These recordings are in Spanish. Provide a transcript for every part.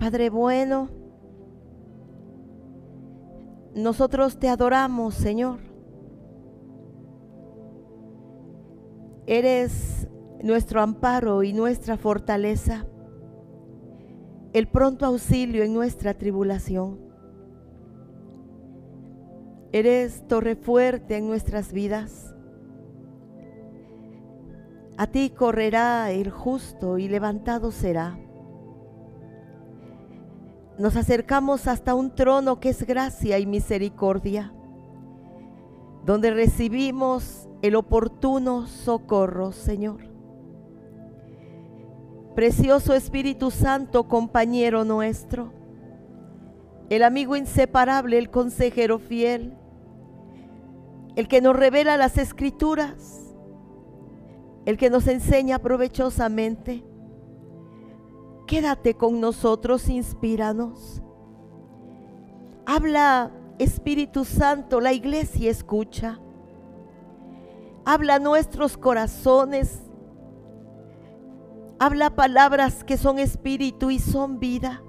Padre bueno, nosotros te adoramos, Señor. Eres nuestro amparo y nuestra fortaleza, el pronto auxilio en nuestra tribulación. Eres torre fuerte en nuestras vidas. A ti correrá el justo y levantado será. Nos acercamos hasta un trono que es gracia y misericordia, donde recibimos el oportuno socorro, Señor. Precioso Espíritu Santo, compañero nuestro, el amigo inseparable, el consejero fiel, el que nos revela las Escrituras, el que nos enseña provechosamente. Quédate con nosotros, inspíranos. Habla, Espíritu Santo, la iglesia escucha. Habla a nuestros corazones. Habla palabras que son espíritu y son vida.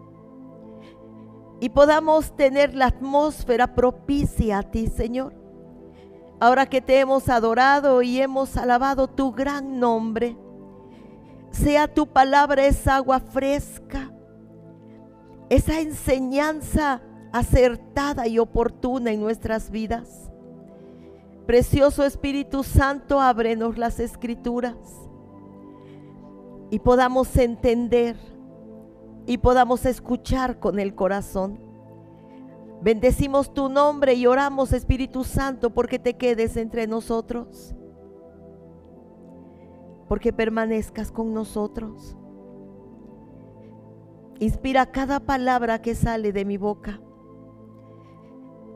Y podamos tener la atmósfera propicia a ti, Señor. Ahora que te hemos adorado y hemos alabado tu gran nombre, sea tu palabra esa agua fresca, esa enseñanza acertada y oportuna en nuestras vidas. Precioso Espíritu Santo, ábrenos las Escrituras y podamos entender y podamos escuchar con el corazón. Bendecimos tu nombre y oramos, Espíritu Santo, porque te quedes entre nosotros, porque permanezcas con nosotros. Inspira cada palabra que sale de mi boca.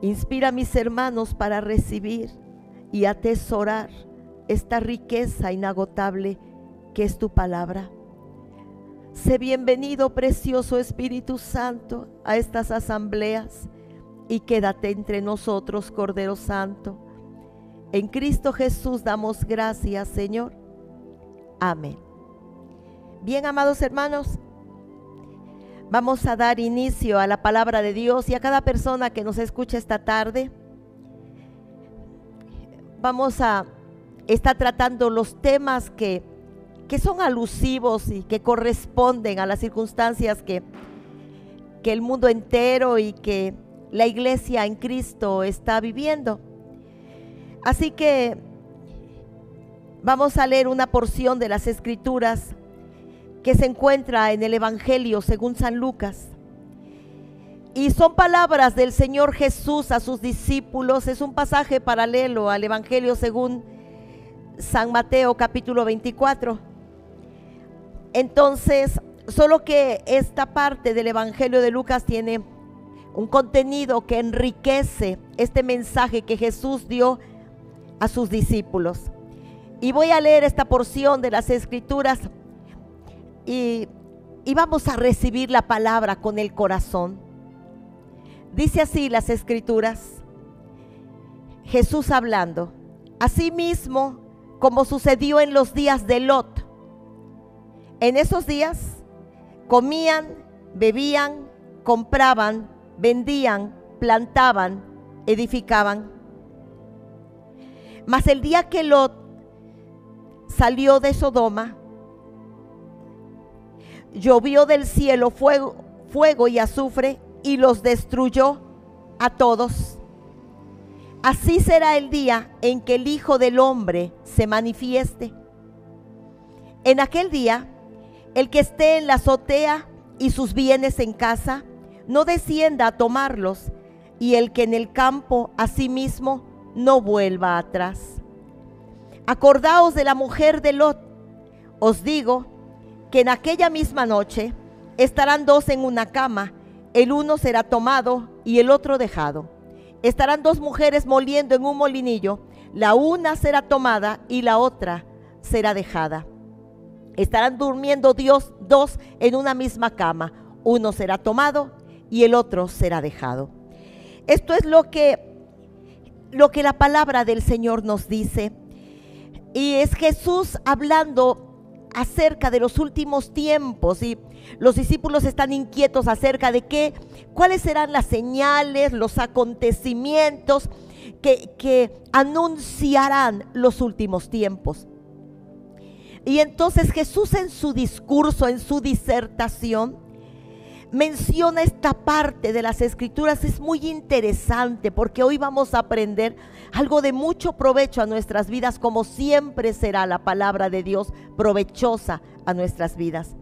Inspira a mis hermanos para recibir y atesorar esta riqueza inagotable que es tu palabra. Sé bienvenido, precioso Espíritu Santo, a estas asambleas y quédate entre nosotros, Cordero Santo. En Cristo Jesús damos gracias, Señor. Amén. Bien, amados hermanos, vamos a dar inicio a la palabra de Dios y a cada persona que nos escucha esta tarde. Vamos a estar tratando los temas que son alusivos y que corresponden a las circunstancias que el mundo entero y que la iglesia en Cristo está viviendo. Así que vamos a leer una porción de las Escrituras que se encuentra en el Evangelio según San Lucas. Y son palabras del Señor Jesús a sus discípulos. Es un pasaje paralelo al Evangelio según San Mateo capítulo 24. Entonces, solo que esta parte del Evangelio de Lucas tiene un contenido que enriquece este mensaje que Jesús dio a sus discípulos. Y voy a leer esta porción de las Escrituras y vamos a recibir la palabra con el corazón. Dice así las Escrituras, Jesús hablando: asimismo, como sucedió en los días de Lot. En esos días comían, bebían, compraban, vendían, plantaban, edificaban. Mas el día que Lot salió de Sodoma, llovió del cielo fuego y azufre y los destruyó a todos. Así será el día en que el Hijo del Hombre se manifieste. En aquel día, el que esté en la azotea y sus bienes en casa, no descienda a tomarlos, y el que en el campo asimismo no vuelva atrás. Acordaos de la mujer de Lot. Os digo que en aquella misma noche estarán dos en una cama, el uno será tomado y el otro dejado. Estarán dos mujeres moliendo en un molinillo, la una será tomada y la otra será dejada. Estarán durmiendo dos en una misma cama, uno será tomado y el otro será dejado. Esto es lo que la palabra del Señor nos dice. Y es Jesús hablando acerca de los últimos tiempos y los discípulos están inquietos acerca de cuáles serán las señales, los acontecimientos que anunciarán los últimos tiempos. Y entonces Jesús en su discurso, en su disertación, menciona esta parte de las Escrituras. Es muy interesante porque hoy vamos a aprender algo de mucho provecho a nuestras vidas, como siempre será la palabra de Dios provechosa a nuestras vidas.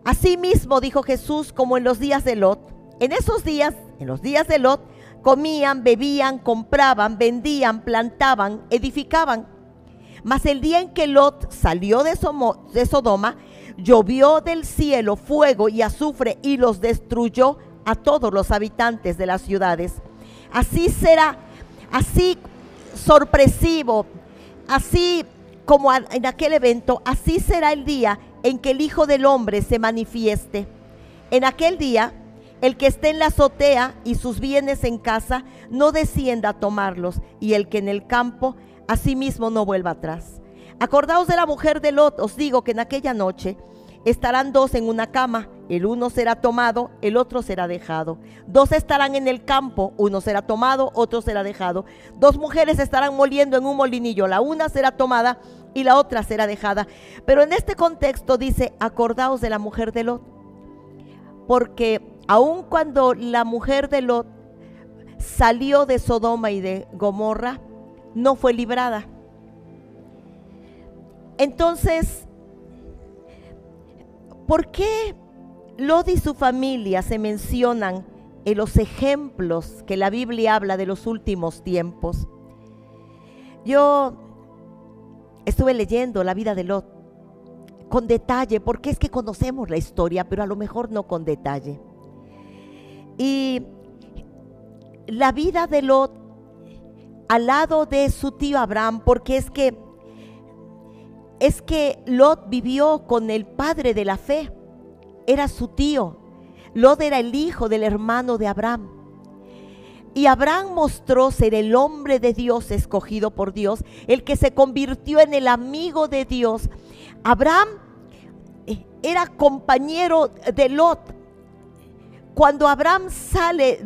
Asimismo dijo Jesús, como en los días de Lot. En esos días, en los días de Lot, comían, bebían, compraban, vendían, plantaban, edificaban. Mas el día en que Lot salió de Sodoma, llovió del cielo fuego y azufre y los destruyó a todos los habitantes de las ciudades. Así será, así sorpresivo, así como en aquel evento, así será el día en que el Hijo del Hombre se manifieste. En aquel día, el que esté en la azotea y sus bienes en casa, no descienda a tomarlos, y el que en el campo, asimismo no vuelva atrás. Acordaos de la mujer de Lot. Os digo que en aquella noche estarán dos en una cama, el uno será tomado, el otro será dejado. Dos estarán en el campo, uno será tomado, otro será dejado. Dos mujeres estarán moliendo en un molinillo, la una será tomada y la otra será dejada. Pero en este contexto dice, acordaos de la mujer de Lot, porque aun cuando la mujer de Lot salió de Sodoma y de Gomorra, no fue librada. Entonces, ¿por qué Lot y su familia se mencionan en los ejemplos que la Biblia habla de los últimos tiempos? Yo estuve leyendo la vida de Lot con detalle, porque es que conocemos la historia, pero a lo mejor no con detalle. Y la vida de Lot al lado de su tío Abraham, porque es que Lot vivió con el padre de la fe, era su tío. Lot era el hijo del hermano de Abraham. Y Abraham mostró ser el hombre de Dios escogido por Dios, el que se convirtió en el amigo de Dios. Abraham era compañero de Lot. Cuando Abraham sale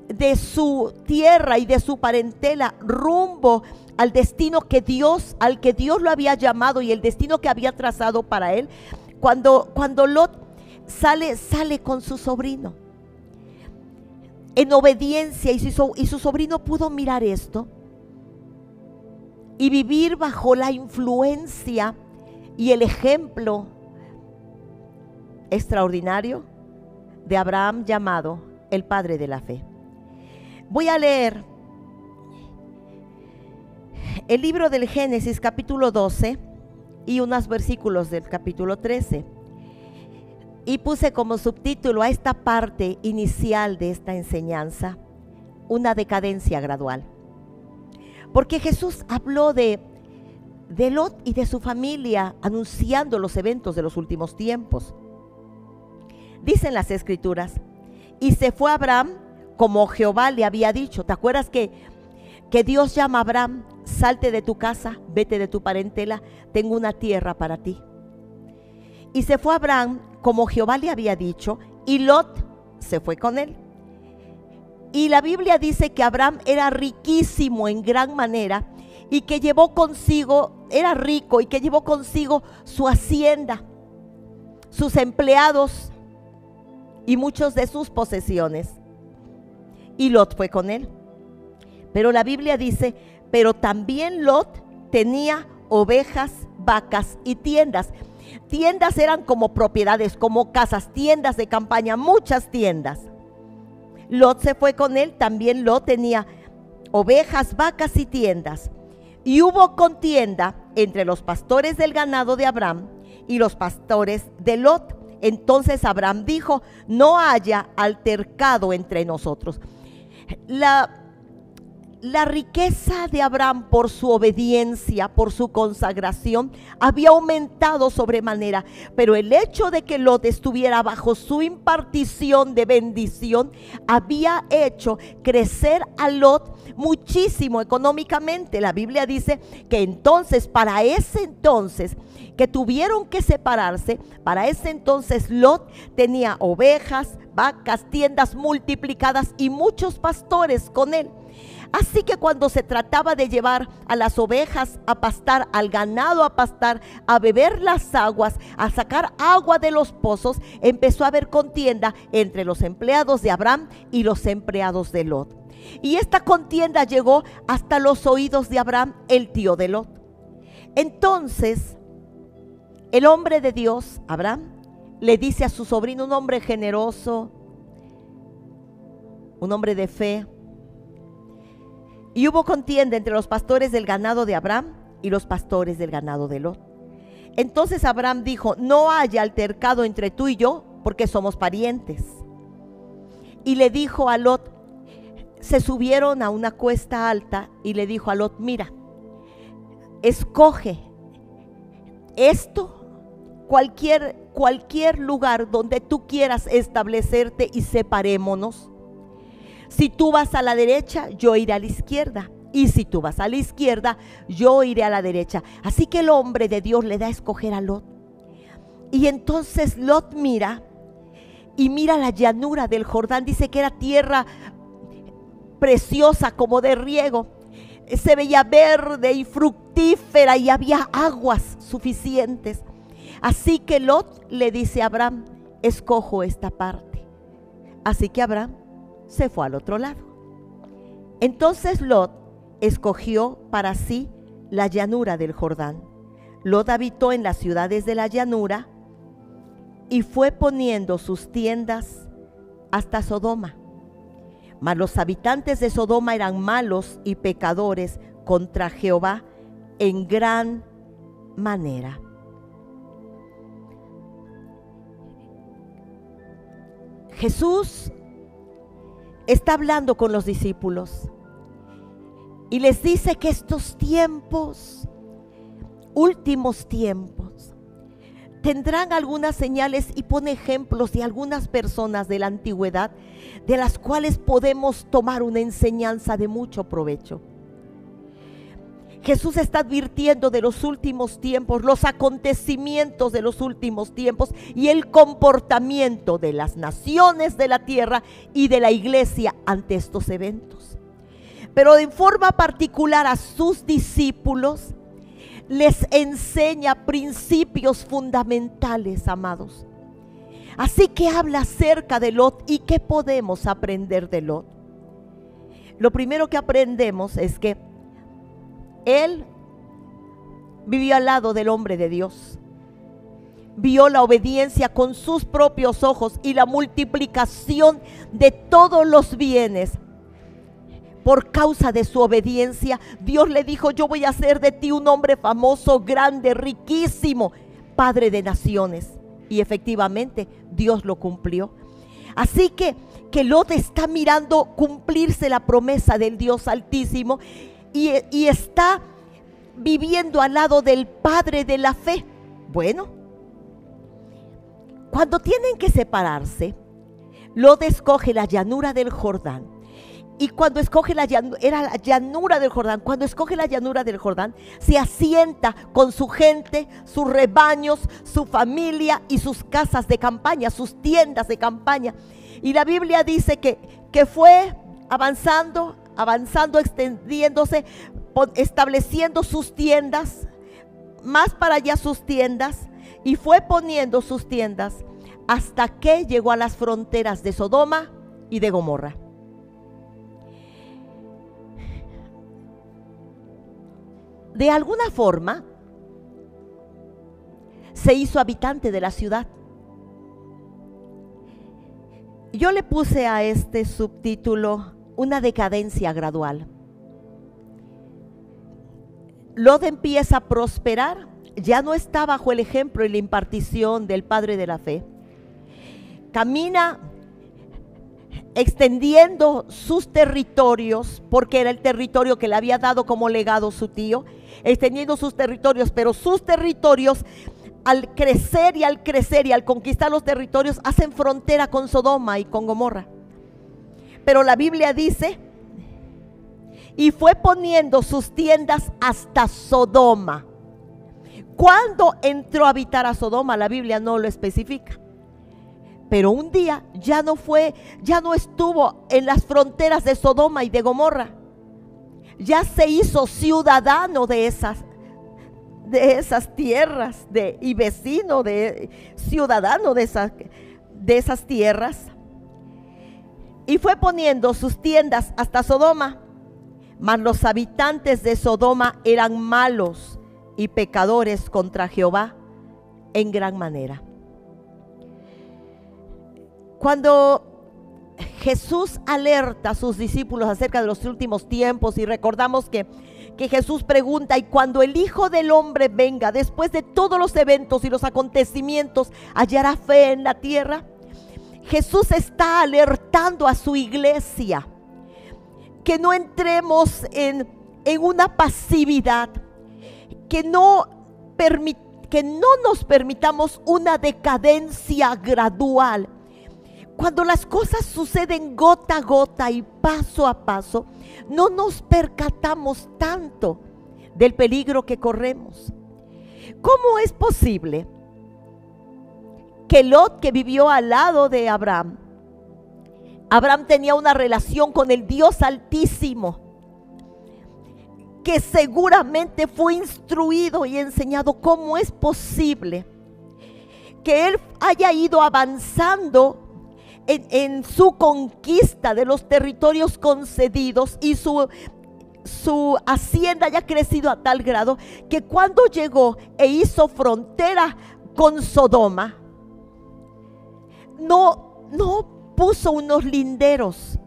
de su tierra y de su parentela rumbo al destino al que Dios lo había llamado y el destino que había trazado para él, cuando Lot sale con su sobrino en obediencia, y su sobrino pudo mirar esto y vivir bajo la influencia y el ejemplo extraordinario de Abraham, llamado el padre de la fe. Voy a leer el libro del Génesis capítulo 12 y unos versículos del capítulo 13. Y puse como subtítulo a esta parte inicial de esta enseñanza, una decadencia gradual. Porque Jesús habló de Lot y de su familia, anunciando los eventos de los últimos tiempos. Dicen las Escrituras, y se fue Abraham como Jehová le había dicho. ¿Te acuerdas que Dios llama a Abraham? Salte de tu casa, vete de tu parentela, tengo una tierra para ti. Y se fue Abraham como Jehová le había dicho, y Lot se fue con él. Y la Biblia dice que Abraham era riquísimo en gran manera, y que llevó consigo, era rico, y que llevó consigo su hacienda, sus empleados y muchos de sus posesiones. Y Lot fue con él. Pero la Biblia dice, pero también Lot tenía ovejas, vacas y tiendas. Tiendas eran como propiedades, como casas, tiendas de campaña, muchas tiendas. Lot se fue con él, también Lot tenía ovejas, vacas y tiendas. Y hubo contienda entre los pastores del ganado de Abraham y los pastores de Lot. Entonces Abraham dijo, no haya altercado entre nosotros. La la riqueza de Abraham, por su obediencia, por su consagración, había aumentado sobremanera, pero el hecho de que Lot estuviera bajo su impartición de bendición había hecho crecer a Lot muchísimo económicamente. La Biblia dice que entonces, para ese entonces que tuvieron que separarse, para ese entonces Lot tenía ovejas, vacas, tiendas multiplicadas y muchos pastores con él. Así que cuando se trataba de llevar a las ovejas a pastar, al ganado a pastar, a beber las aguas, a sacar agua de los pozos, empezó a haber contienda entre los empleados de Abraham y los empleados de Lot. Y esta contienda llegó hasta los oídos de Abraham, el tío de Lot. Entonces, el hombre de Dios, Abraham, le dice a su sobrino, un hombre generoso, un hombre de fe. Y hubo contienda entre los pastores del ganado de Abraham y los pastores del ganado de Lot. Entonces Abraham dijo: no haya altercado entre tú y yo, porque somos parientes. Y le dijo a Lot, se subieron a una cuesta alta y le dijo a Lot: mira, escoge esto, cualquier lugar donde tú quieras establecerte y separémonos. Si tú vas a la derecha, yo iré a la izquierda. Y si tú vas a la izquierda, yo iré a la derecha. Así que el hombre de Dios le da a escoger a Lot. Y entonces Lot mira la llanura del Jordán. Dice que era tierra preciosa, como de riego. Se veía verde y fructífera y había aguas suficientes. Así que Lot le dice a Abraham: escojo esta parte. Así que Abraham se fue al otro lado. Entonces Lot escogió para sí la llanura del Jordán. Lot habitó en las ciudades de la llanura y fue poniendo sus tiendas hasta Sodoma. Mas los habitantes de Sodoma eran malos y pecadores contra Jehová en gran manera. Jesús está hablando con los discípulos y les dice que estos tiempos, últimos tiempos, tendrán algunas señales, y pone ejemplos de algunas personas de la antigüedad de las cuales podemos tomar una enseñanza de mucho provecho. Jesús está advirtiendo de los últimos tiempos, los acontecimientos de los últimos tiempos y el comportamiento de las naciones de la tierra y de la iglesia ante estos eventos. Pero en forma particular a sus discípulos les enseña principios fundamentales, amados. Así que habla acerca de Lot. ¿Y qué podemos aprender de Lot? Lo primero que aprendemos es que él vivió al lado del hombre de Dios. Vio la obediencia con sus propios ojos y la multiplicación de todos los bienes. Por causa de su obediencia, Dios le dijo: yo voy a hacer de ti un hombre famoso, grande, riquísimo, padre de naciones. Y efectivamente, Dios lo cumplió. Así que Lot está mirando cumplirse la promesa del Dios Altísimo. Y está viviendo al lado del padre de la fe. Bueno, cuando tienen que separarse, Lot escoge la llanura del Jordán. Y cuando escoge la llanura del Jordán, cuando escoge la llanura del Jordán, se asienta con su gente, sus rebaños, su familia y sus casas de campaña, sus tiendas de campaña. Y la Biblia dice que fue avanzando, extendiéndose, estableciendo sus tiendas, más para allá sus tiendas, y fue poniendo sus tiendas hasta que llegó a las fronteras de Sodoma y de Gomorra. De alguna forma se hizo habitante de la ciudad. Yo le puse a este subtítulo: una decadencia gradual. Lot empieza a prosperar, ya no está bajo el ejemplo y la impartición del padre de la fe. Camina extendiendo sus territorios, porque era el territorio que le había dado como legado su tío, extendiendo sus territorios, pero sus territorios al crecer y al conquistar los territorios, hacen frontera con Sodoma y con Gomorra. Pero la Biblia dice, y fue poniendo sus tiendas hasta Sodoma. ¿Cuándo entró a habitar a Sodoma? La Biblia no lo especifica. Pero un día ya no estuvo en las fronteras de Sodoma y de Gomorra. Ya se hizo ciudadano de esas tierras, y vecino, ciudadano de esas tierras. Y fue poniendo sus tiendas hasta Sodoma. Mas los habitantes de Sodoma eran malos y pecadores contra Jehová en gran manera. Cuando Jesús alerta a sus discípulos acerca de los últimos tiempos, y recordamos que Jesús pregunta, y cuando el Hijo del Hombre venga, después de todos los eventos y los acontecimientos, ¿hallará fe en la tierra? Jesús está alertando a su iglesia que no entremos en una pasividad, que no nos permitamos una decadencia gradual. Cuando las cosas suceden gota a gota y paso a paso, no nos percatamos tanto del peligro que corremos. ¿Cómo es posible que Lot, que vivió al lado de Abraham tenía una relación con el Dios Altísimo, que seguramente fue instruido y enseñado? ¿Cómo es posible que él haya ido avanzando en su conquista de los territorios concedidos y su hacienda haya crecido a tal grado que cuando llegó e hizo frontera con Sodoma, no puso unos linderos?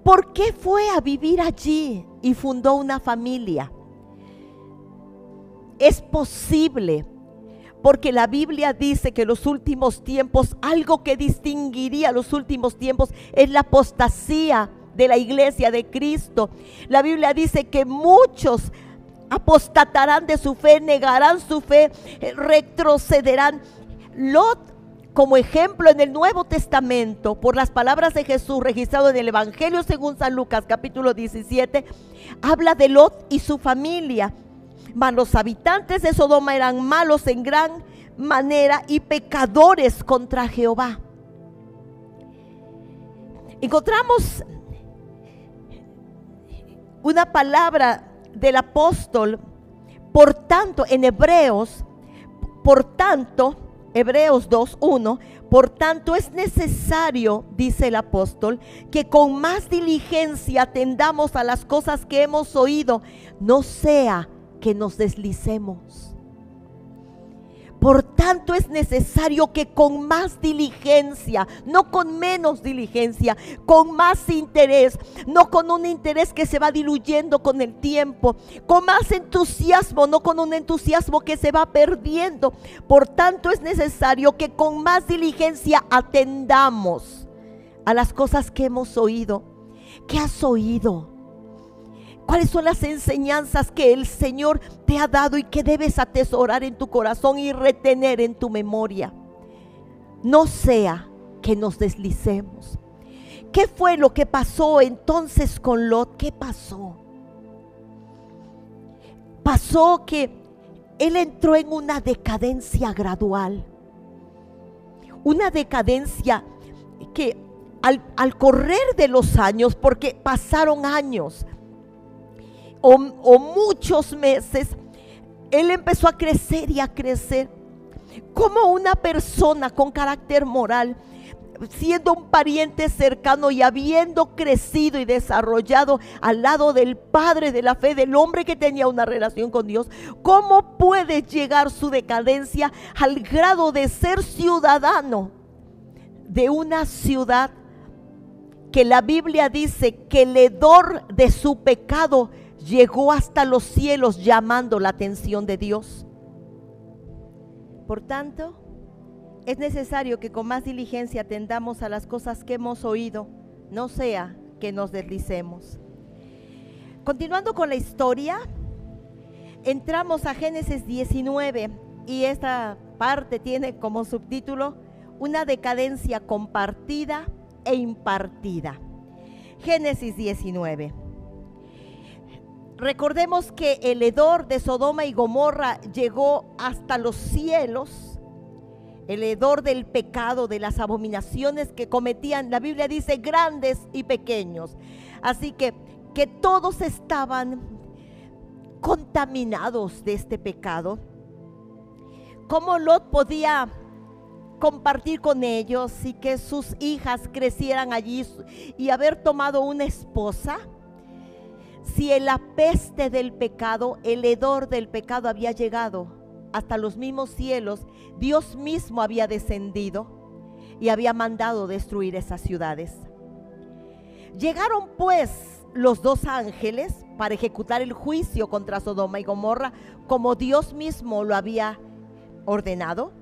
¿Por qué fue a vivir allí y fundó una familia? Es posible, porque la Biblia dice que los últimos tiempos, algo que distinguiría los últimos tiempos, es la apostasía de la iglesia de Cristo. La Biblia dice que muchos apostatarán de su fe, negarán su fe, retrocederán. Lot, como ejemplo en el Nuevo Testamento, por las palabras de Jesús registrado en el Evangelio según San Lucas capítulo 17, habla de Lot y su familia. Mas los habitantes de Sodoma eran malos en gran manera y pecadores contra Jehová. Encontramos una palabra del apóstol, por tanto, en Hebreos, Hebreos 2:1, por tanto es necesario, dice el apóstol, que con más diligencia atendamos a las cosas que hemos oído, no sea que nos deslicemos. Por tanto es necesario que con más diligencia, no con menos diligencia, con más interés, no con un interés que se va diluyendo con el tiempo, con más entusiasmo, no con un entusiasmo que se va perdiendo. Por tanto es necesario que con más diligencia atendamos a las cosas que hemos oído. ¿Qué has oído? ¿Cuáles son las enseñanzas que el Señor te ha dado y que debes atesorar en tu corazón y retener en tu memoria? No sea que nos deslicemos. ¿Qué fue lo que pasó entonces con Lot? ¿Qué pasó? Pasó que él entró en una decadencia gradual. Una decadencia que al correr de los años, porque pasaron años, o muchos meses, él empezó a crecer y a crecer como una persona con carácter moral, siendo un pariente cercano y habiendo crecido y desarrollado al lado del padre de la fe, del hombre que tenía una relación con Dios. ¿Cómo puede llegar su decadencia al grado de ser ciudadano de una ciudad que la Biblia dice que el hedor de su pecado llegó hasta los cielos, llamando la atención de Dios? Por tanto, es necesario que con más diligencia atendamos a las cosas que hemos oído, no sea que nos deslicemos. Continuando con la historia, entramos a Génesis 19 y esta parte tiene como subtítulo una decadencia compartida e impartida. Génesis 19. Recordemos que el hedor de Sodoma y Gomorra llegó hasta los cielos. El hedor del pecado, de las abominaciones que cometían, la Biblia dice grandes y pequeños. Así que todos estaban contaminados de este pecado. ¿Cómo Lot podía compartir con ellos y que sus hijas crecieran allí y haber tomado una esposa? Si el apeste del pecado, el hedor del pecado había llegado hasta los mismos cielos, Dios mismo había descendido y había mandado destruir esas ciudades. Llegaron pues los dos ángeles para ejecutar el juicio contra Sodoma y Gomorra, como Dios mismo lo había ordenado.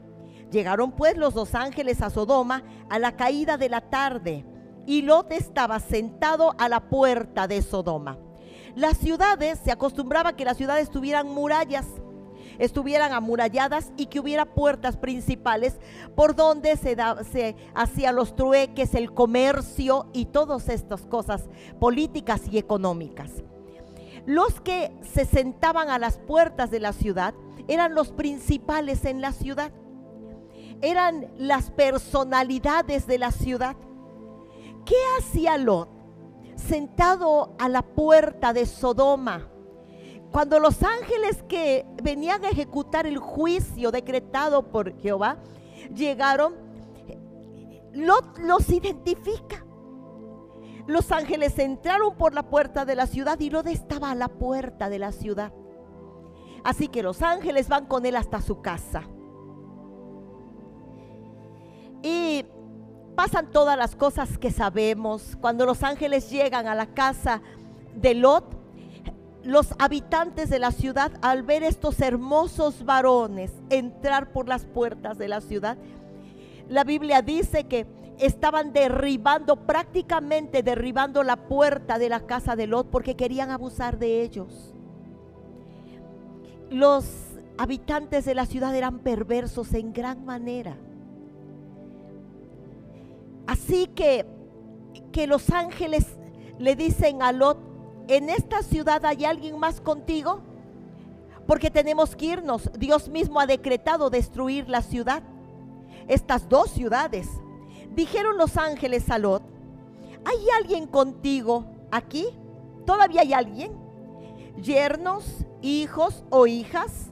Llegaron pues los dos ángeles a Sodoma a la caída de la tarde, y Lot estaba sentado a la puerta de Sodoma. Las ciudades, se acostumbraba que las ciudades tuvieran murallas, estuvieran amuralladas y que hubiera puertas principales por donde se hacían los trueques, el comercio y todas estas cosas políticas y económicas. Los que se sentaban a las puertas de la ciudad eran los principales en la ciudad, eran las personalidades de la ciudad. ¿Qué hacía Lot sentado a la puerta de Sodoma? Cuando los ángeles que venían a ejecutar el juicio decretado por Jehová llegaron, Lot los identifica. Los ángeles entraron por la puerta de la ciudad y Lot estaba a la puerta de la ciudad. Así que los ángeles van con él hasta su casa. Y pasan todas las cosas que sabemos. Cuando los ángeles llegan a la casa de Lot, los habitantes de la ciudad, al ver estos hermosos varones entrar por las puertas de la ciudad, la Biblia dice que estaban prácticamente derribando la puerta de la casa de Lot porque querían abusar de ellos. Los habitantes de la ciudad eran perversos en gran manera. Así que los ángeles le dicen a Lot: ¿en esta ciudad hay alguien más contigo? Porque tenemos que irnos. Dios mismo ha decretado destruir la ciudad, estas dos ciudades. Dijeron los ángeles a Lot: ¿hay alguien contigo aquí? ¿Todavía hay alguien? ¿Yernos, hijos o hijas?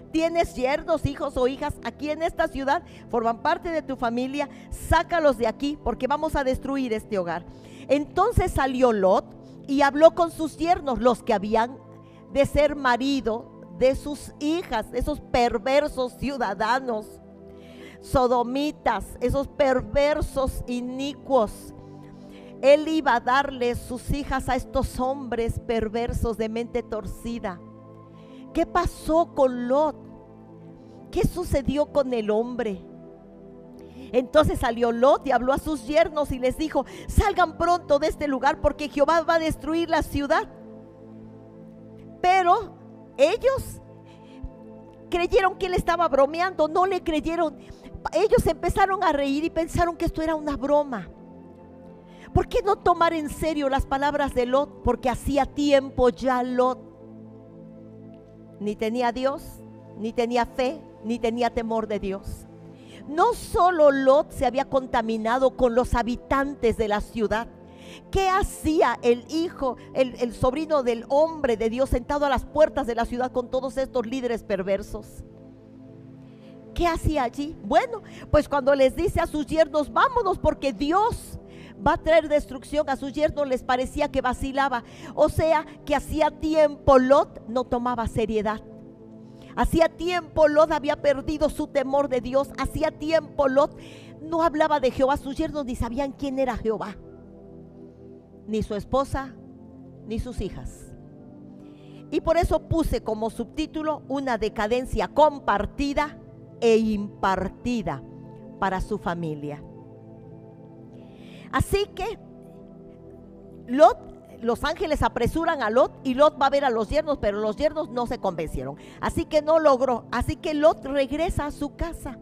¿Tienes yernos, hijos o hijas aquí en esta ciudad? ¿Forman parte de tu familia? Sácalos de aquí porque vamos a destruir este hogar. Entonces salió Lot y habló con sus yernos, los que habían de ser marido de sus hijas, esos perversos ciudadanos sodomitas, esos perversos inicuos. Él iba a darle sus hijas a estos hombres perversos de mente torcida. ¿Qué pasó con Lot? ¿Qué sucedió con el hombre? Entonces salió Lot y habló a sus yernos y les dijo: salgan pronto de este lugar porque Jehová va a destruir la ciudad. Pero ellos creyeron que él estaba bromeando, no le creyeron. Ellos empezaron a reír y pensaron que esto era una broma. ¿Por qué no tomar en serio las palabras de Lot? Porque hacía tiempo ya Lot ni tenía Dios, ni tenía fe, ni tenía temor de Dios. No solo Lot se había contaminado con los habitantes de la ciudad. ¿Qué hacía el hijo, el sobrino del hombre de Dios sentado a las puertas de la ciudad con todos estos líderes perversos? ¿Qué hacía allí? Bueno, pues cuando les dice a sus yernos: vámonos porque Dios va a traer destrucción, a sus yernos les parecía que vacilaba. O sea que hacía tiempo Lot no tomaba seriedad. Hacía tiempo Lot había perdido su temor de Dios. Hacía tiempo Lot no hablaba de Jehová. Sus yernos ni sabían quién era Jehová, ni su esposa, ni sus hijas. Y por eso puse como subtítulo: una decadencia compartida e impartida. para su familia. Así que los ángeles apresuran a Lot y Lot va a ver a los yernos, pero los yernos no se convencieron. Así que no logró. Así que Lot regresa a su casa.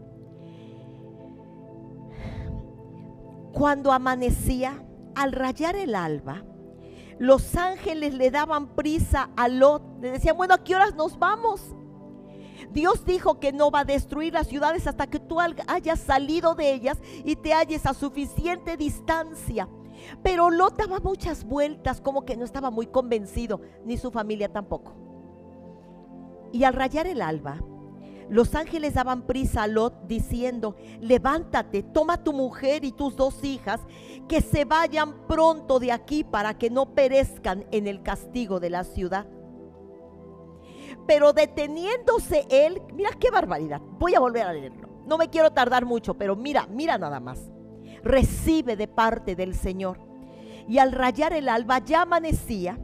Cuando amanecía, al rayar el alba, los ángeles le daban prisa a Lot. Le decían, bueno, ¿a qué horas nos vamos? Dios dijo que no va a destruir las ciudades hasta que tú hayas salido de ellas y te halles a suficiente distancia. Pero Lot daba muchas vueltas, como que no estaba muy convencido, ni su familia tampoco. Y al rayar el alba, los ángeles daban prisa a Lot diciendo, levántate, toma tu mujer y tus 2 hijas, que se vayan pronto de aquí para que no perezcan en el castigo de la ciudad. Pero deteniéndose él, mira qué barbaridad, voy a volver a leerlo, no me quiero tardar mucho, pero mira nada más. Recibe de parte del Señor. Y al rayar el alba ya amanecía.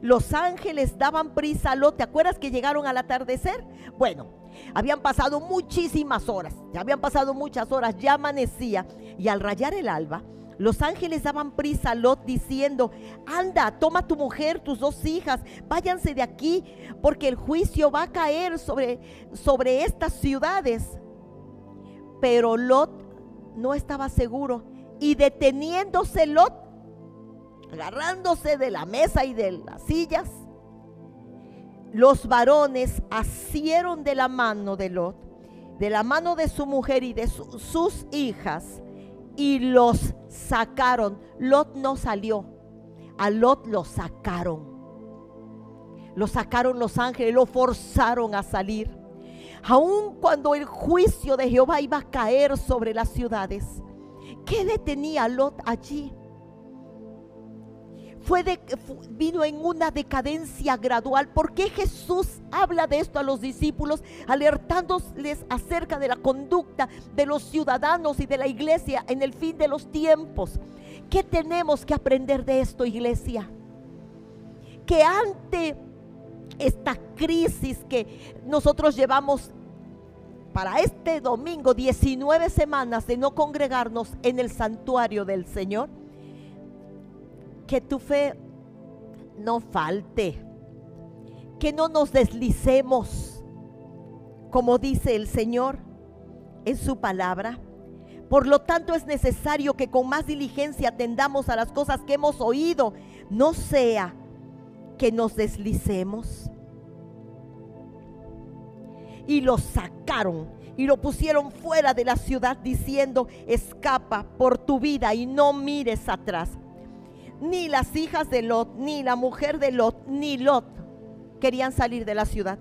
Los ángeles daban prisa a Lot. ¿Te acuerdas que llegaron al atardecer? Bueno, habían pasado muchísimas horas. Ya habían pasado muchas horas, ya amanecía. Y al rayar el alba, los ángeles daban prisa a Lot diciendo, anda, toma tu mujer, tus 2 hijas, váyanse de aquí, porque el juicio va a caer sobre estas ciudades. Pero Lot no estaba seguro, y deteniéndose Lot, agarrándose de la mesa y de las sillas, los varones asieron de la mano de Lot, de la mano de su mujer y de sus hijas, y los sacaron. Lot no salió, a Lot lo sacaron los ángeles, lo forzaron a salir. Aun cuando el juicio de Jehová iba a caer sobre las ciudades, ¿qué detenía a Lot allí? Vino en una decadencia gradual. ¿Por qué Jesús habla de esto a los discípulos, alertándoles acerca de la conducta de los ciudadanos y de la iglesia en el fin de los tiempos? ¿Qué tenemos que aprender de esto, iglesia? Que ante esta crisis que nosotros llevamos para este domingo, 19 semanas de no congregarnos en el santuario del Señor, que tu fe no falte, que no nos deslicemos, como dice el Señor en su palabra. Por lo tanto, es necesario que con más diligencia atendamos a las cosas que hemos oído, no sea que nos deslicemos. Y lo sacaron y lo pusieron fuera de la ciudad diciendo, escapa por tu vida y no mires atrás. Ni las hijas de Lot, ni la mujer de Lot, ni Lot querían salir de la ciudad.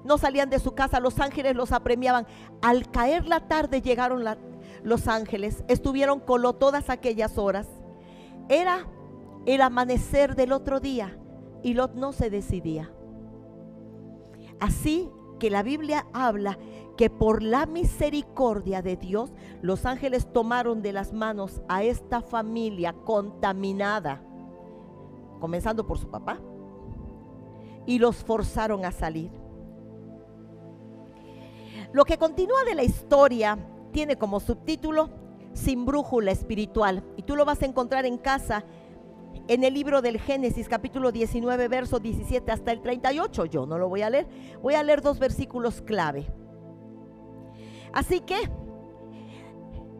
No salían de su casa, los ángeles los apremiaban. Al caer la tarde llegaron los ángeles, estuvieron con Lot todas aquellas horas. Era el amanecer del otro día y Lot no se decidía. Así que la Biblia habla que por la misericordia de Dios, los ángeles tomaron de las manos a esta familia contaminada, comenzando por su papá, y los forzaron a salir. Lo que continúa de la historia tiene como subtítulo Sin brújula espiritual, y tú lo vas a encontrar en casa en el libro del Génesis, capítulo 19, verso 17 hasta el 38. Yo no lo voy a leer, voy a leer 2 versículos clave. Así que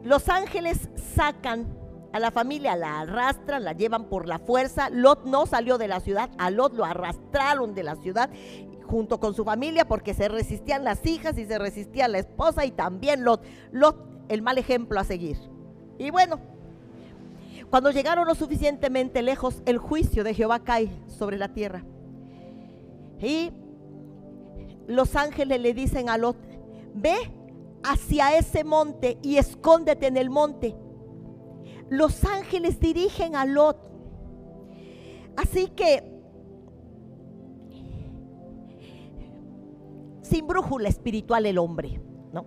los ángeles sacan a la familia, la arrastran, la llevan por la fuerza. Lot no salió de la ciudad, a Lot lo arrastraron de la ciudad junto con su familia, porque se resistían las hijas y se resistía la esposa, y también Lot, el mal ejemplo a seguir. Y bueno, cuando llegaron lo suficientemente lejos, el juicio de Jehová cae sobre la tierra. Y los ángeles le dicen a Lot, ve hacia ese monte y escóndete en el monte. Los ángeles dirigen a Lot. Así que, sin brújula espiritual el hombre, ¿no?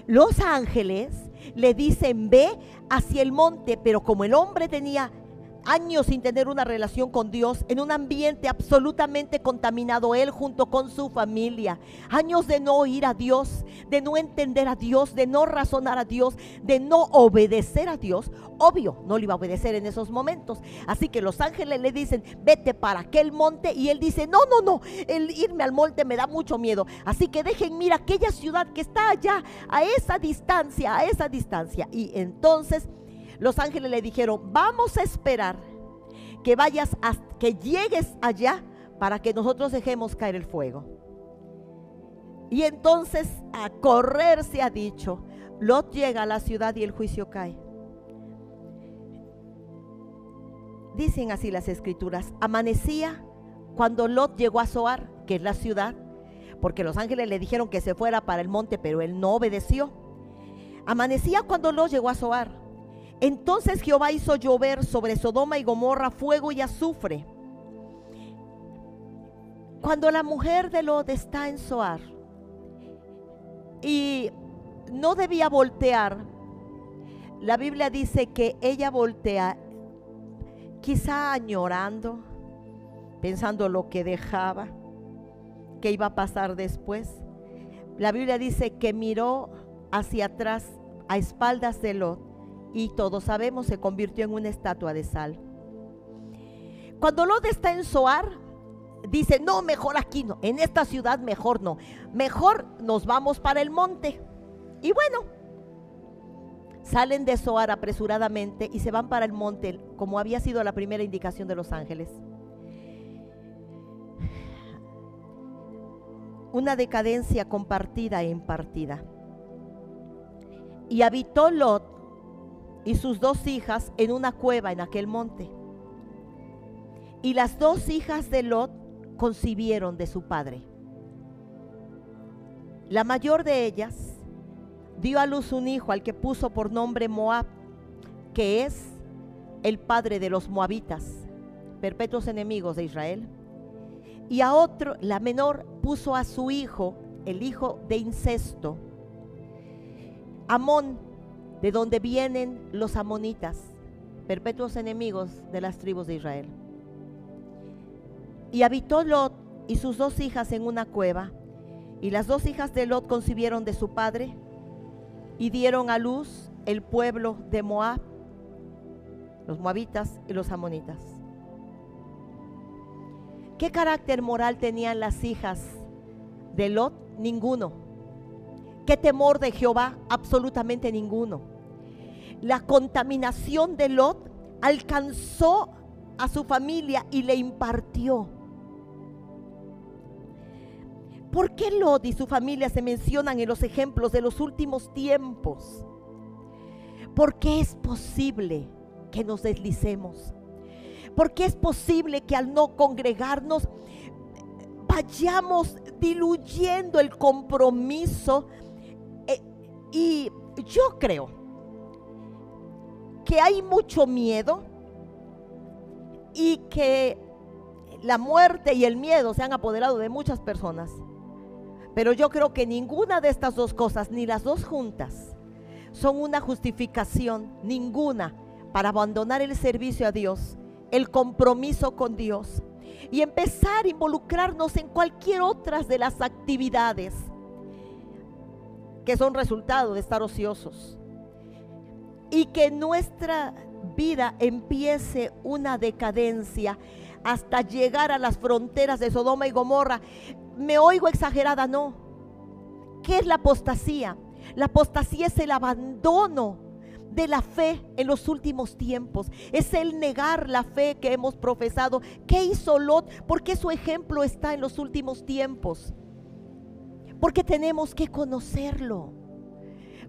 Los ángeles le dicen, ve hacia el monte, pero como el hombre tenía años sin tener una relación con Dios, en un ambiente absolutamente contaminado, él junto con su familia, años de no oír a Dios, de no entender a Dios, de no razonar a Dios, de no obedecer a Dios. Obvio, no le iba a obedecer en esos momentos, así que los ángeles le dicen, vete para aquel monte, y él dice, no, el irme al monte me da mucho miedo, así que déjenme ir a aquella ciudad que está allá, a esa distancia, y entonces los ángeles le dijeron, vamos a esperar que vayas, que llegues allá para que nosotros dejemos caer el fuego. Y entonces a correr se ha dicho, Lot llega a la ciudad y el juicio cae. Dicen así las escrituras, amanecía cuando Lot llegó a Zoar, que es la ciudad, porque los ángeles le dijeron que se fuera para el monte, pero él no obedeció. Amanecía cuando Lot llegó a Zoar. Entonces Jehová hizo llover sobre Sodoma y Gomorra fuego y azufre. Cuando la mujer de Lot está en Zoar y no debía voltear, la Biblia dice que ella voltea, quizá añorando, pensando lo que dejaba, que iba a pasar después. La Biblia dice que miró hacia atrás a espaldas de Lot, y todos sabemos, se convirtió en una estatua de sal. Cuando Lot está en Zoar, dice, no, mejor aquí no, en esta ciudad mejor no, mejor nos vamos para el monte. Y bueno, salen de Zoar apresuradamente y se van para el monte, como había sido la primera indicación de los ángeles. Una decadencia compartida e impartida. Y habitó Lot y sus 2 hijas en una cueva en aquel monte. Y las 2 hijas de Lot concibieron de su padre. La mayor de ellas dio a luz un hijo al que puso por nombre Moab, que es el padre de los moabitas, perpetuos enemigos de Israel. Y a otro, la menor, puso a su hijo, el hijo de incesto, Amón, de donde vienen los amonitas, perpetuos enemigos de las tribus de Israel. Y habitó Lot y sus 2 hijas en una cueva, y las 2 hijas de Lot concibieron de su padre y dieron a luz el pueblo de Moab, los moabitas y los amonitas. ¿Qué carácter moral tenían las hijas de Lot? Ninguno. ¿Qué temor de Jehová? Absolutamente ninguno. La contaminación de Lot alcanzó a su familia y le impartió. ¿Por qué Lot y su familia se mencionan en los ejemplos de los últimos tiempos? Porque es posible que nos deslicemos. Porque es posible que al no congregarnos vayamos diluyendo el compromiso. Y yo creo que hay mucho miedo y que la muerte y el miedo se han apoderado de muchas personas. Pero yo creo que ninguna de estas 2 cosas, ni las 2 juntas, son una justificación, ninguna, para abandonar el servicio a Dios, el compromiso con Dios y empezar a involucrarnos en cualquier otra de las actividades que son resultado de estar ociosos, y que nuestra vida empiece una decadencia hasta llegar a las fronteras de Sodoma y Gomorra. ¿Me oigo exagerada? No. ¿Qué es la apostasía? La apostasía es el abandono de la fe en los últimos tiempos, es el negar la fe que hemos profesado. ¿Qué hizo Lot? ¿Por qué su ejemplo está en los últimos tiempos? Porque tenemos que conocerlo.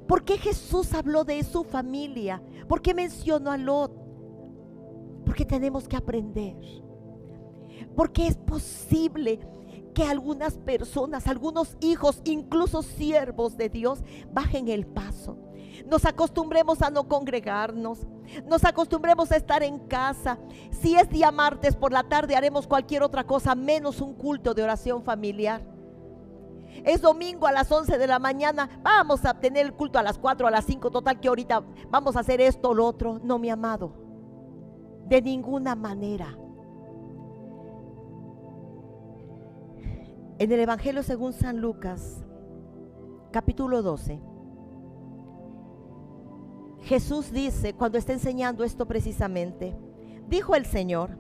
¿Por qué Jesús habló de su familia? ¿Por qué mencionó a Lot? Porque tenemos que aprender. Porque es posible que algunas personas, algunos hijos, incluso siervos de Dios, bajen el paso. Nos acostumbremos a no congregarnos, nos acostumbremos a estar en casa. Si es día martes por la tarde, haremos cualquier otra cosa menos un culto de oración familiar. Es domingo a las 11 de la mañana, vamos a tener el culto a las 4, a las 5, total que ahorita vamos a hacer esto o lo otro. No, mi amado, de ninguna manera. En el Evangelio según San Lucas, capítulo 12, Jesús dice, cuando está enseñando esto precisamente, dijo el Señor: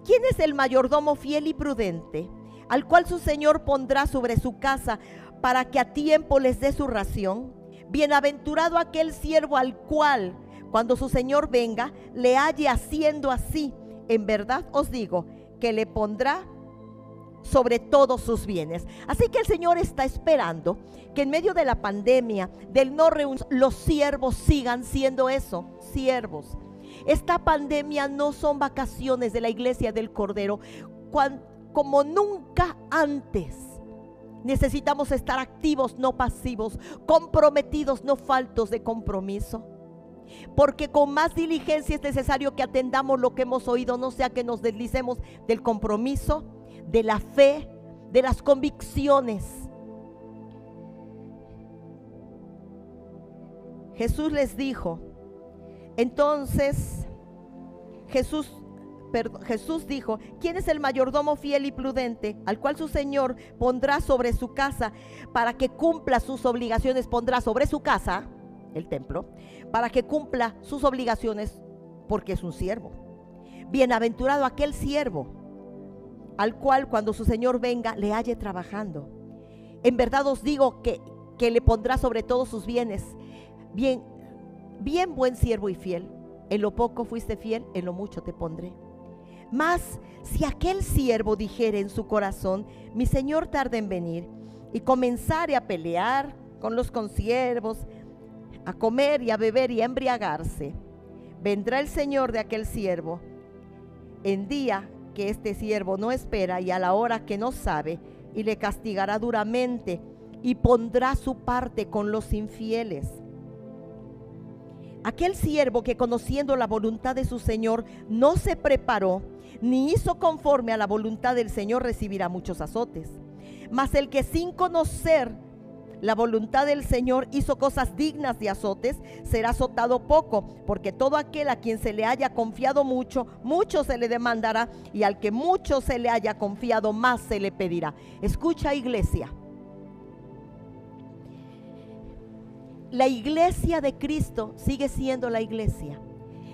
¿quién es el mayordomo fiel y prudente, al cual su Señor pondrá sobre su casa para que a tiempo les dé su ración? Bienaventurado aquel siervo al cual, cuando su Señor venga, le halle haciendo así. En verdad os digo que le pondrá sobre todos sus bienes. Así que el Señor está esperando que en medio de la pandemia, del no reunir, los siervos sigan siendo eso, siervos. Esta pandemia no son vacaciones de la iglesia del Cordero. Como nunca antes, necesitamos estar activos, no pasivos, comprometidos, no faltos de compromiso. Porque con más diligencia es necesario que atendamos lo que hemos oído, no sea que nos deslicemos del compromiso, de la fe, de las convicciones. Jesús les dijo, entonces Jesús dijo: ¿quién es el mayordomo fiel y prudente, al cual su Señor pondrá sobre su casa para que cumpla sus obligaciones? Pondrá sobre su casa, el templo, para que cumpla sus obligaciones, porque es un siervo. Bienaventurado aquel siervo al cual cuando su Señor venga le halle trabajando. En verdad os digo que le pondrá sobre todos sus bienes. Bien, buen siervo y fiel. En lo poco fuiste fiel, en lo mucho te pondré. Mas si aquel siervo dijere en su corazón: mi Señor tarda en venir, y comenzare a pelear con los consiervos, a comer y a beber y a embriagarse, vendrá el Señor de aquel siervo en día que este siervo no espera y a la hora que no sabe, y le castigará duramente y pondrá su parte con los infieles. Aquel siervo que, conociendo la voluntad de su Señor, no se preparó ni hizo conforme a la voluntad del Señor, recibirá muchos azotes. Mas el que sin conocer la voluntad del Señor hizo cosas dignas de azotes, será azotado poco, porque todo aquel a quien se le haya confiado mucho, mucho se le demandará, y al que mucho se le haya confiado, más se le pedirá. Escucha, iglesia. La iglesia de Cristo sigue siendo la iglesia,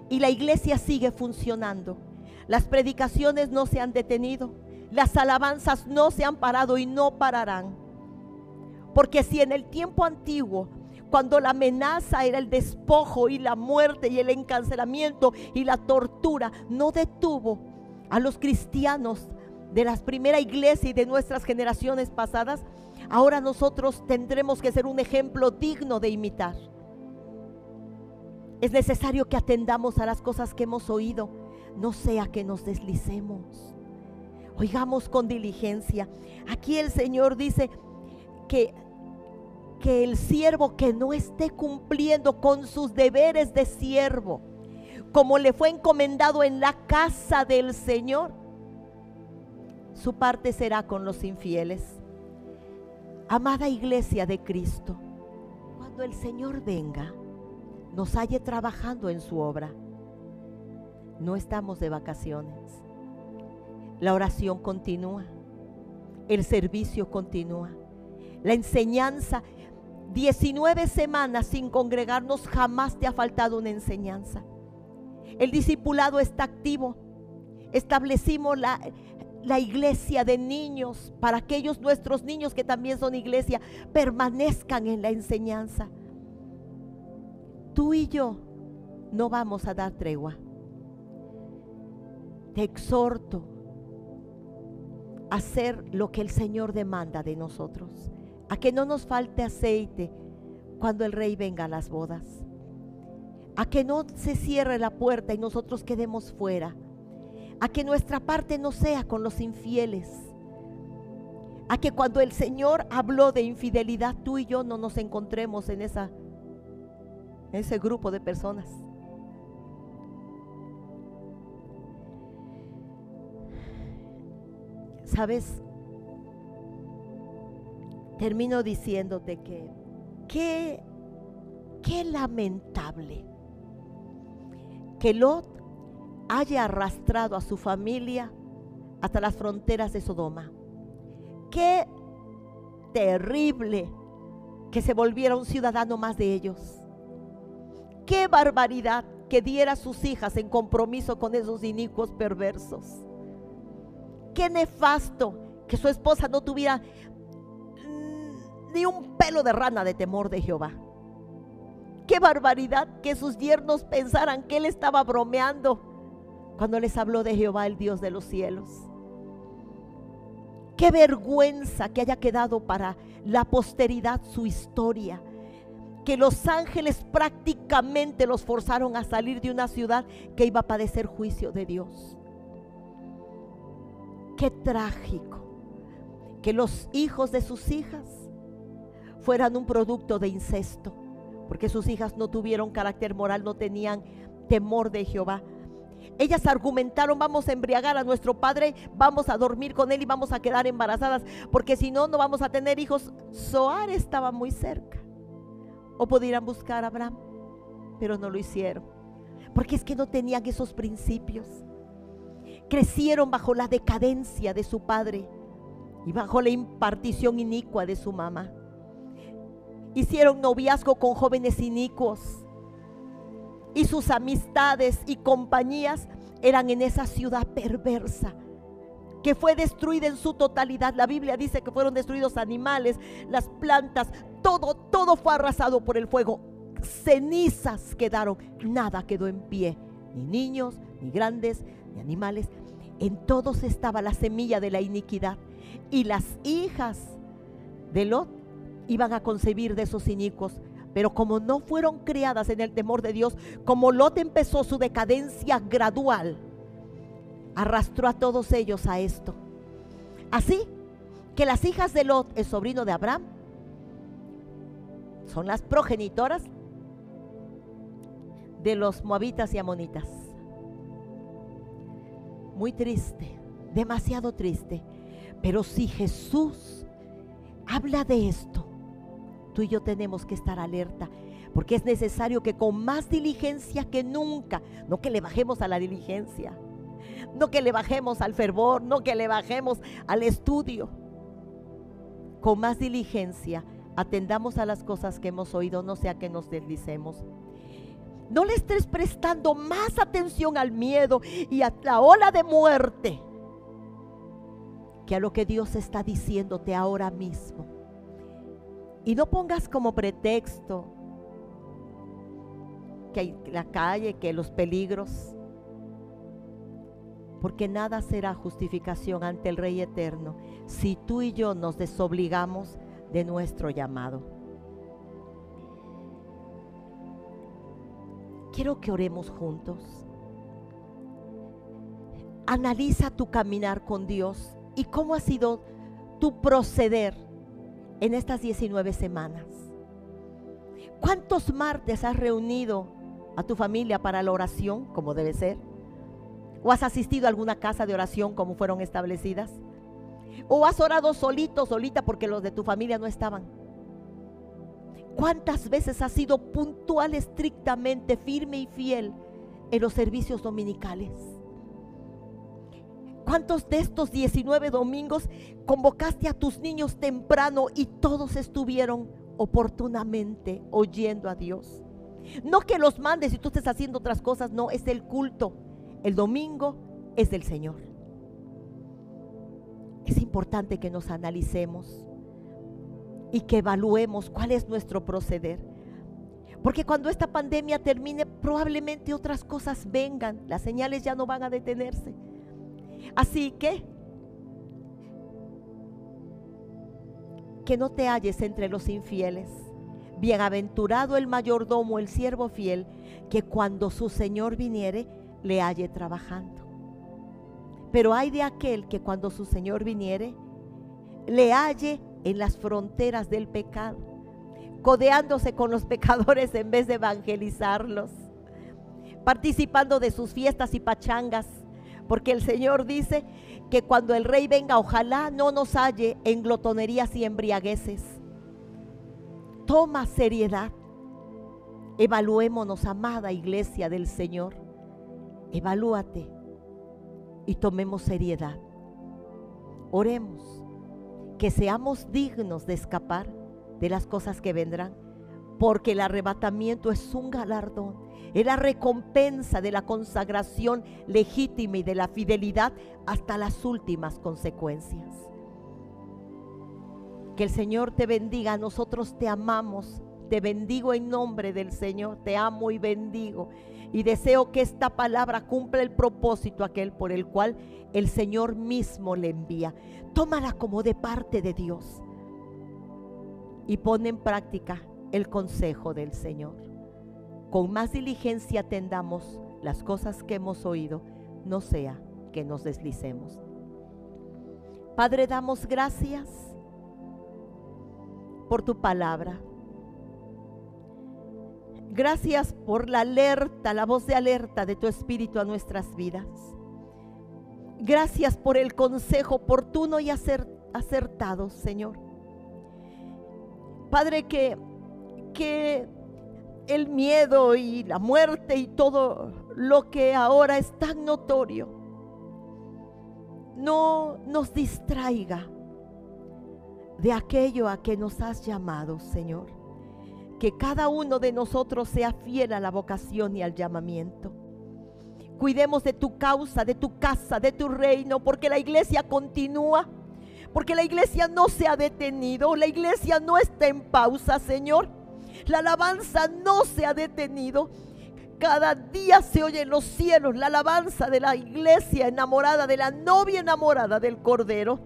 y la iglesia sigue funcionando. Las predicaciones no se han detenido, las alabanzas no se han parado y no pararán. Porque si en el tiempo antiguo, cuando la amenaza era el despojo y la muerte y el encarcelamiento y la tortura, no detuvo a los cristianos de la primera iglesia y de nuestras generaciones pasadas, ahora nosotros tendremos que ser un ejemplo digno de imitar. Es necesario que atendamos a las cosas que hemos oído, no sea que nos deslicemos. Oigamos con diligencia. Aquí el Señor dice que el siervo que no esté cumpliendo con sus deberes de siervo, como le fue encomendado en la casa del Señor, su parte será con los infieles. Amada iglesia de Cristo, cuando el Señor venga, nos halle trabajando en su obra. No estamos de vacaciones. La oración continúa, el servicio continúa, la enseñanza. 19 semanas sin congregarnos, jamás te ha faltado una enseñanza. El discipulado está activo. Establecimos la iglesia de niños para que aquellos nuestros niños que también son iglesia permanezcan en la enseñanza. Tú y yo no vamos a dar tregua. Te exhorto a hacer lo que el Señor demanda de nosotros, a que no nos falte aceite cuando el Rey venga a las bodas, a que no se cierre la puerta y nosotros quedemos fuera, a que nuestra parte no sea con los infieles, a que cuando el Señor habló de infidelidad, tú y yo no nos encontremos en ese grupo de personas. ¿Sabes? Termino diciéndote que qué lamentable que Lot haya arrastrado a su familia hasta las fronteras de Sodoma. Qué terrible que se volviera un ciudadano más de ellos. Qué barbaridad que diera a sus hijas en compromiso con esos inicuos perversos. Qué nefasto que su esposa no tuviera ni un pelo de rana de temor de Jehová. Qué barbaridad que sus yernos pensaran que él estaba bromeando cuando les habló de Jehová, el Dios de los cielos. Qué vergüenza que haya quedado para la posteridad su historia, que los ángeles prácticamente los forzaron a salir de una ciudad que iba a padecer juicio de Dios. Qué trágico que los hijos de sus hijas fueran un producto de incesto, porque sus hijas no tuvieron carácter moral, no tenían temor de Jehová. Ellas argumentaron: vamos a embriagar a nuestro padre, vamos a dormir con él y vamos a quedar embarazadas, porque si no, no vamos a tener hijos. Zoar estaba muy cerca, o pudieran buscar a Abraham, pero no lo hicieron, porque es que no tenían esos principios. Crecieron bajo la decadencia de su padre y bajo la impartición inicua de su mamá. Hicieron noviazgo con jóvenes inicuos, y sus amistades y compañías eran en esa ciudad perversa que fue destruida en su totalidad. La Biblia dice que fueron destruidos animales, las plantas, todo fue arrasado por el fuego. Cenizas quedaron, nada quedó en pie, ni niños, ni grandes, ni animales. En todos estaba la semilla de la iniquidad, y las hijas de Lot iban a concebir de esos inicuos. Pero como no fueron criadas en el temor de Dios, como Lot empezó su decadencia gradual, arrastró a todos ellos a esto. Así que las hijas de Lot, el sobrino de Abraham, son las progenitoras de los moabitas y amonitas. Muy triste, demasiado triste. Pero si Jesús habla de esto, tú y yo tenemos que estar alerta, porque es necesario que con más diligencia que nunca, no que le bajemos a la diligencia, no que le bajemos al fervor, no que le bajemos al estudio, con más diligencia atendamos a las cosas que hemos oído, no sea que nos deslicemos. No le estés prestando más atención al miedo y a la ola de muerte que a lo que Dios está diciéndote ahora mismo. Y no pongas como pretexto que la calle, que los peligros, porque nada será justificación ante el Rey eterno si tú y yo nos desobligamos de nuestro llamado. Quiero que oremos juntos. Analiza tu caminar con Dios y cómo ha sido tu proceder en estas 19 semanas. ¿Cuántos martes has reunido a tu familia para la oración como debe ser? ¿O has asistido a alguna casa de oración como fueron establecidas? ¿O has orado solito, solita porque los de tu familia no estaban? ¿Cuántas veces has sido puntual, estrictamente, firme y fiel en los servicios dominicales? ¿Cuántos de estos 19 domingos convocaste a tus niños temprano y todos estuvieron oportunamente oyendo a Dios? No que los mandes y tú estés haciendo otras cosas, no, es el culto. El domingo es del Señor. Es importante que nos analicemos y que evaluemos cuál es nuestro proceder. Porque cuando esta pandemia termine, probablemente otras cosas vengan. Las señales ya no van a detenerse. Así que no te halles entre los infieles. Bienaventurado el mayordomo, el siervo fiel, que cuando su Señor viniere, le halle trabajando. Pero hay de aquel que cuando su Señor viniere, le halle en las fronteras del pecado, codeándose con los pecadores en vez de evangelizarlos, participando de sus fiestas y pachangas. Porque el Señor dice que cuando el Rey venga, ojalá no nos halle en glotonerías y embriagueces. Toma seriedad. Evaluémonos, amada iglesia del Señor. Evalúate y tomemos seriedad. Oremos que seamos dignos de escapar de las cosas que vendrán, porque el arrebatamiento es un galardón, es la recompensa de la consagración legítima y de la fidelidad hasta las últimas consecuencias. Que el Señor te bendiga. Nosotros te amamos, te bendigo en nombre del Señor, te amo y bendigo, y deseo que esta palabra cumpla el propósito aquel por el cual el Señor mismo le envía. Tómala como de parte de Dios y pon en práctica el consejo del Señor. Con más diligencia atendamos las cosas que hemos oído, no sea que nos deslicemos. Padre, damos gracias por tu palabra. Gracias por la alerta, la voz de alerta de tu Espíritu a nuestras vidas. Gracias por el consejo oportuno y acertado, Señor. Padre, que el miedo y la muerte y todo lo que ahora es tan notorio no nos distraiga de aquello a que nos has llamado, Señor. Que cada uno de nosotros sea fiel a la vocación y al llamamiento. Cuidemos de tu causa, de tu casa, de tu reino, porque la iglesia continúa, porque la iglesia no se ha detenido, la iglesia no está en pausa, Señor. La alabanza no se ha detenido. Cada día se oye en los cielos la alabanza de la iglesia enamorada, de la novia enamorada del Cordero.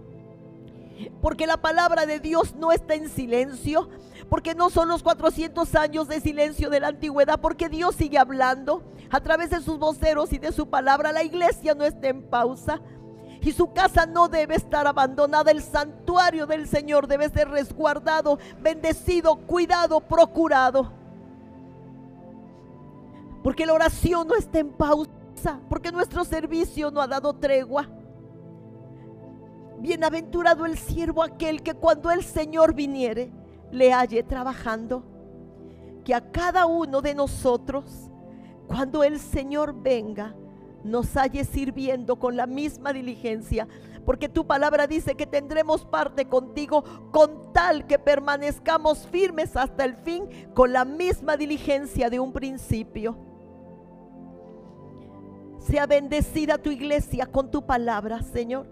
Porque la palabra de Dios no está en silencio, porque no son los 400 años de silencio de la antigüedad, porque Dios sigue hablando a través de sus voceros y de su palabra. La iglesia no está en pausa y su casa no debe estar abandonada. El santuario del Señor debe ser resguardado, bendecido, cuidado, procurado. Porque la oración no está en pausa, porque nuestro servicio no ha dado tregua. Bienaventurado el siervo aquel que cuando el Señor viniere le halle trabajando. Que a cada uno de nosotros, cuando el Señor venga, nos halle sirviendo con la misma diligencia, porque tu palabra dice que tendremos parte contigo, con tal que permanezcamos firmes hasta el fin, con la misma diligencia de un principio. Sea bendecida tu iglesia con tu palabra, Señor.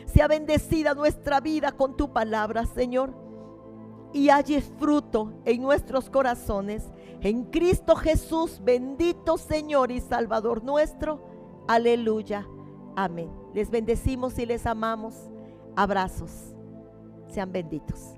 Sea bendecida nuestra vida con tu palabra, Señor, y halles fruto en nuestros corazones. En Cristo Jesús, bendito Señor y Salvador nuestro. Aleluya. Amén. Les bendecimos y les amamos. Abrazos. Sean benditos.